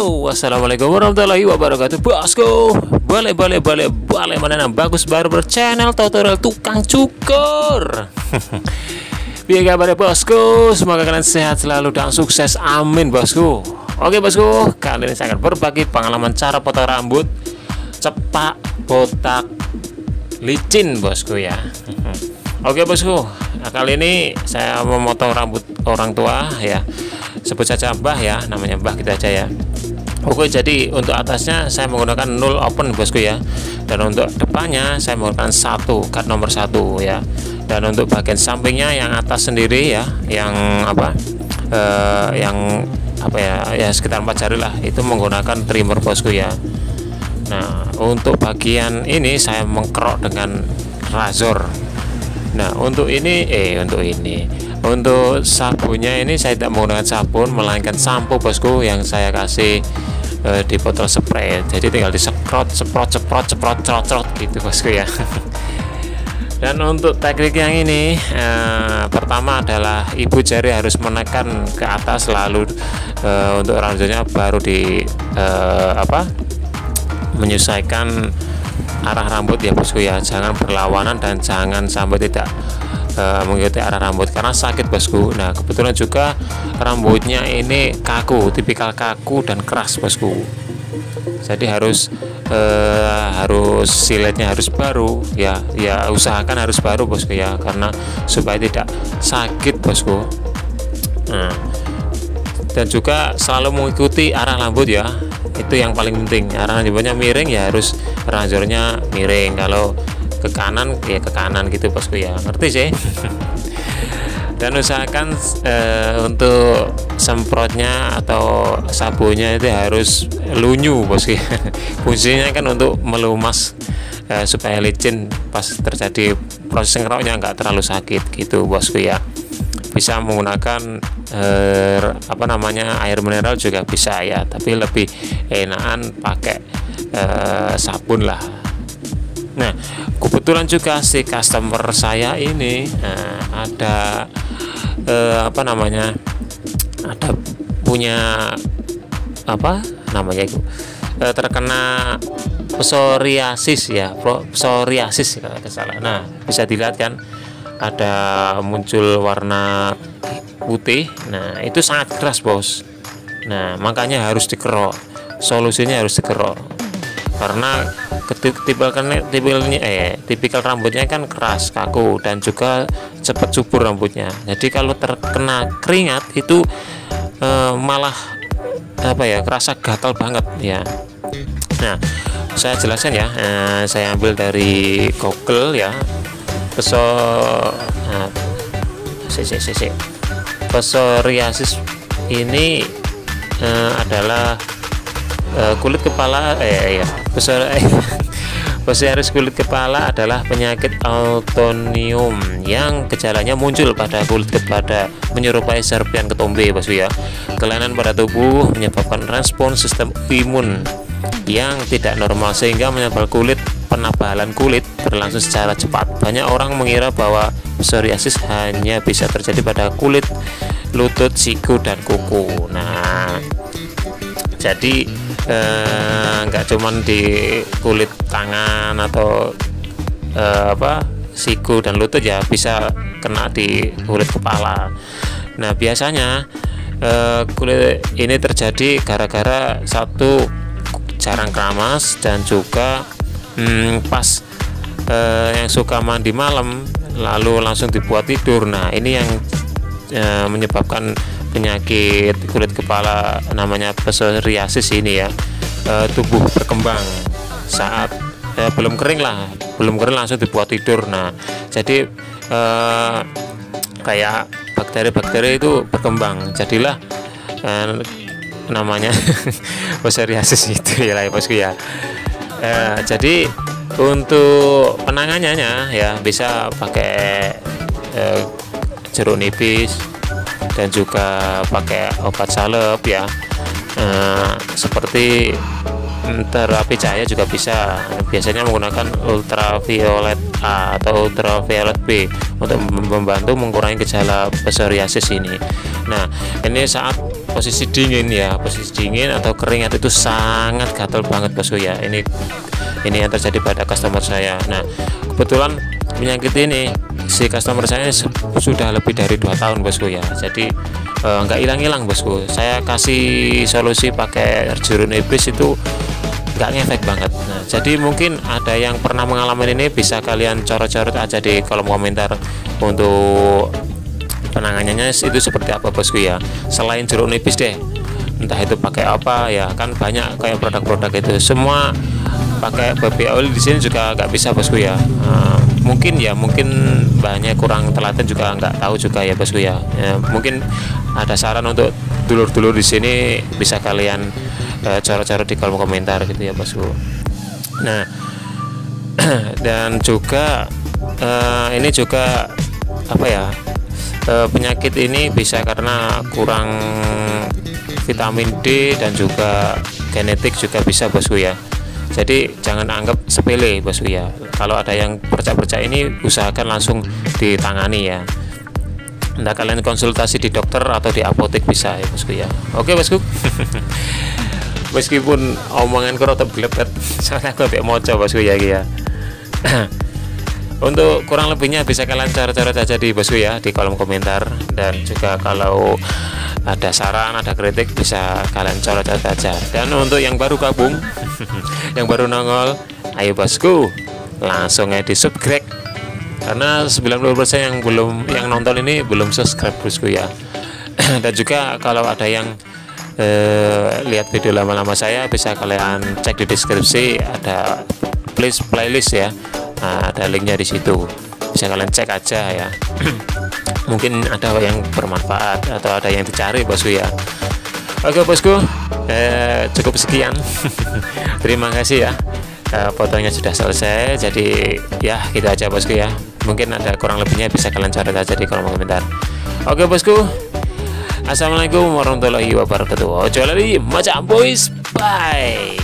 Halo, assalamualaikum warahmatullahi wabarakatuh, bosku. Boleh mana bagus baru berchannel tutorial tukang cukur. Biar kabar bosku, semoga kalian sehat selalu dan sukses, amin bosku. Oke bosku, kali ini saya akan berbagi pengalaman cara potong rambut cepak, botak, licin bosku ya. Oke bosku, nah, kali ini saya memotong rambut orang tua ya, sebut saja Mbah ya, namanya Mbah kita aja ya. Oke, jadi untuk atasnya saya menggunakan null open bosku ya, dan untuk depannya saya menggunakan cut nomor 1 ya, dan untuk bagian sampingnya yang atas sendiri ya, yang ya sekitar 4 jari lah, itu menggunakan trimmer bosku ya. Nah untuk bagian ini saya mengkerok dengan razor. Nah untuk sabunnya ini saya tidak menggunakan sabun, melainkan sampo bosku yang saya kasih di botol spray. Jadi tinggal disemprot, semprot gitu bosku ya. Dan untuk teknik yang ini pertama adalah ibu jari harus menekan ke atas, lalu untuk rambutnya baru menyesuaikan arah rambut ya bosku ya. Jangan berlawanan dan jangan sampai tidak mengikuti arah rambut karena sakit bosku. Nah kebetulan juga rambutnya ini kaku, tipikal kaku dan keras bosku. Jadi harus siletnya harus baru ya, usahakan harus baru bosku ya, karena supaya tidak sakit bosku. Nah, dan juga selalu mengikuti arah rambut ya, itu yang paling penting. Arah rambutnya miring ya harus razornya miring, kalau ke kanan ya ke kanan gitu bosku ya, ngerti sih. Dan usahakan untuk semprotnya atau sabunnya itu harus lunyu bosku. Fungsinya kan untuk melumas supaya licin pas terjadi proses ngeroknya nggak terlalu sakit gitu bosku ya. Bisa menggunakan air mineral juga bisa ya, tapi lebih enakan pakai sabun lah. Nah kebetulan juga si customer saya ini ada punya terkena psoriasis ya, psoriasis kalau tidak salah. Nah bisa dilihat kan ada muncul warna putih. Nah itu sangat keras bos. Nah makanya harus dikerok, solusinya harus dikerok karena tipikal rambutnya kan keras, kaku, dan juga cepat subur rambutnya. Jadi kalau terkena keringat itu malah kerasa gatal banget ya. Nah saya jelaskan ya, saya ambil dari Google ya, psoriasis ini adalah kulit kepala psoriasis kulit kepala adalah penyakit autoimun yang gejalanya muncul pada kulit pada menyerupai serpian ketombe bosku ya. Kelainan pada tubuh menyebabkan respons sistem imun yang tidak normal sehingga menyebabkan penabalan kulit berlangsung secara cepat. Banyak orang mengira bahwa psoriasis hanya bisa terjadi pada kulit, lutut, siku, dan kuku. Nah jadi nggak cuman di kulit tangan atau siku dan lutut ya, bisa kena di kulit kepala. Nah biasanya kulit ini terjadi gara-gara satu, jarang keramas, dan juga pas yang suka mandi malam lalu langsung dibuat tidur. Nah ini yang menyebabkan penyakit kulit kepala namanya psoriasis ini ya. Tubuh berkembang saat belum kering langsung dibuat tidur. Nah jadi kayak bakteri-bakteri itu berkembang, jadilah namanya psoriasis itu ya bosku ya. Jadi untuk penanganannya ya bisa pakai jeruk nipis dan juga pakai obat salep ya, seperti terapi cahaya juga bisa. Biasanya menggunakan ultraviolet A atau ultraviolet B untuk membantu mengurangi gejala psoriasis ini. Nah ini saat posisi dingin ya, posisi dingin atau kering itu sangat gatal banget bosku ya. Ini yang terjadi pada customer saya. Nah, kebetulan penyakit ini si customer saya sudah lebih dari 2 tahun bosku ya. Jadi nggak hilang-hilang bosku. Saya kasih solusi pakai jeruk nipis itu nggak ngefek banget. Nah, jadi mungkin ada yang pernah mengalami ini, bisa kalian coret-coret aja di kolom komentar untuk penanganannya itu seperti apa bosku ya. Selain jeruk nipis deh, entah itu pakai apa ya, kan banyak kayak produk-produk itu semua pakai baby oil di sini juga nggak bisa bosku ya. Mungkin banyak kurang telaten juga nggak tahu juga ya bosku ya. Mungkin ada saran untuk dulur-dulur di sini, bisa kalian coret-coret di kolom komentar gitu ya bosku. Nah, dan juga ini juga apa ya, penyakit ini bisa karena kurang vitamin D dan juga genetik juga bisa bosku ya. Jadi jangan anggap sepele bosku ya. Kalau ada yang bercak-bercak ini, usahakan langsung ditangani ya. Entah kalian konsultasi di dokter atau di apotek bisa ya bosku ya. Oke bosku. Meskipun omongan rada belepet, soalnya aku ambek moco bosku ya ya. Untuk kurang lebihnya bisa kalian coret-coret aja di bosku ya di kolom komentar, dan juga kalau ada saran, ada kritik bisa kalian coret-coret aja. Dan untuk yang baru gabung, yang baru nongol, ayo bosku langsung aja di subscribe, karena 90% yang nonton ini belum subscribe bosku ya. Dan juga kalau ada yang lihat video lama-lama saya, bisa kalian cek di deskripsi, ada playlist ya. Nah, ada linknya di situ, bisa kalian cek aja ya. Mungkin ada yang bermanfaat atau ada yang dicari bosku ya. Oke bosku, cukup sekian. Terima kasih ya. Fotonya sudah selesai, jadi ya gitu aja bosku ya. Mungkin ada kurang lebihnya bisa kalian coret aja di kolom komentar. Oke bosku, assalamualaikum warahmatullahi wabarakatuh. Ojo lali macam boys, bye.